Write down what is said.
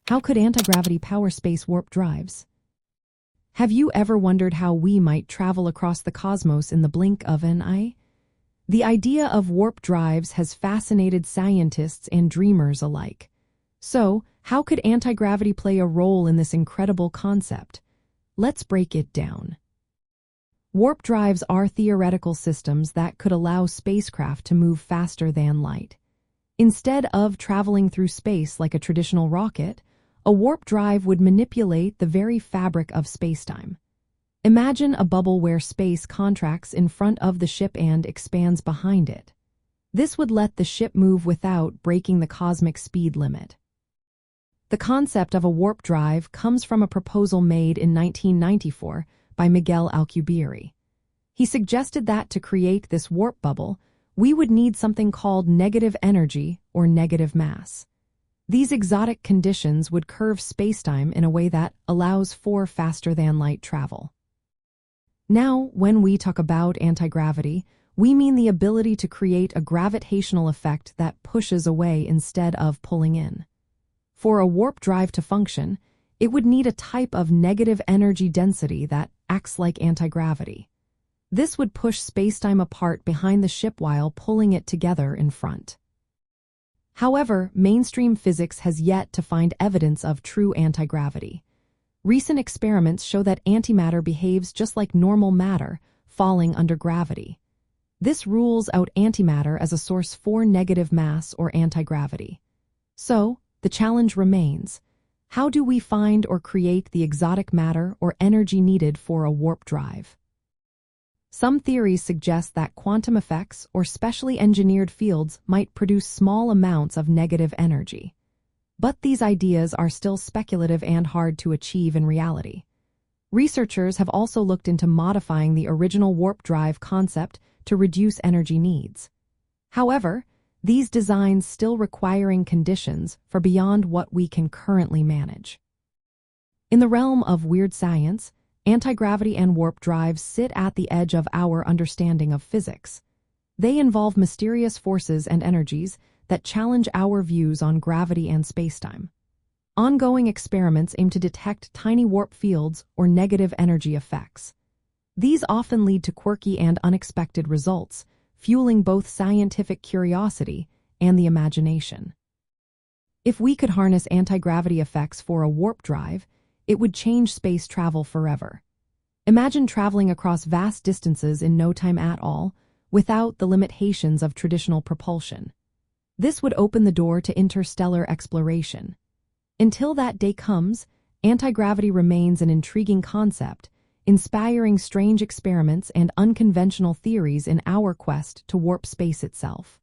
How could anti-gravity power space warp drives? Have you ever wondered how we might travel across the cosmos in the blink of an eye? The idea of warp drives has fascinated scientists and dreamers alike. So, how could anti-gravity play a role in this incredible concept? Let's break it down. Warp drives are theoretical systems that could allow spacecraft to move faster than light. Instead of traveling through space like a traditional rocket, a warp drive would manipulate the very fabric of spacetime. Imagine a bubble where space contracts in front of the ship and expands behind it. This would let the ship move without breaking the cosmic speed limit. The concept of a warp drive comes from a proposal made in 1994 by Miguel Alcubierre. He suggested that to create this warp bubble, we would need something called negative energy or negative mass. These exotic conditions would curve spacetime in a way that allows for faster-than-light travel. Now, when we talk about anti-gravity, we mean the ability to create a gravitational effect that pushes away instead of pulling in. For a warp drive to function, it would need a type of negative energy density that acts like anti-gravity. This would push spacetime apart behind the ship while pulling it together in front. However, mainstream physics has yet to find evidence of true anti-gravity. Recent experiments show that antimatter behaves just like normal matter, falling under gravity. This rules out antimatter as a source for negative mass or anti-gravity. So, the challenge remains: how do we find or create the exotic matter or energy needed for a warp drive? Some theories suggest that quantum effects or specially engineered fields might produce small amounts of negative energy. But these ideas are still speculative and hard to achieve in reality. Researchers have also looked into modifying the original warp drive concept to reduce energy needs. However, these designs still requiring conditions for beyond what we can currently manage. In the realm of weird science, anti-gravity and warp drives sit at the edge of our understanding of physics. They involve mysterious forces and energies that challenge our views on gravity and spacetime. Ongoing experiments aim to detect tiny warp fields or negative energy effects. These often lead to quirky and unexpected results, fueling both scientific curiosity and the imagination. If we could harness anti-gravity effects for a warp drive, it would change space travel forever. Imagine traveling across vast distances in no time at all, without the limitations of traditional propulsion. This would open the door to interstellar exploration. Until that day comes, anti-gravity remains an intriguing concept, inspiring strange experiments and unconventional theories in our quest to warp space itself.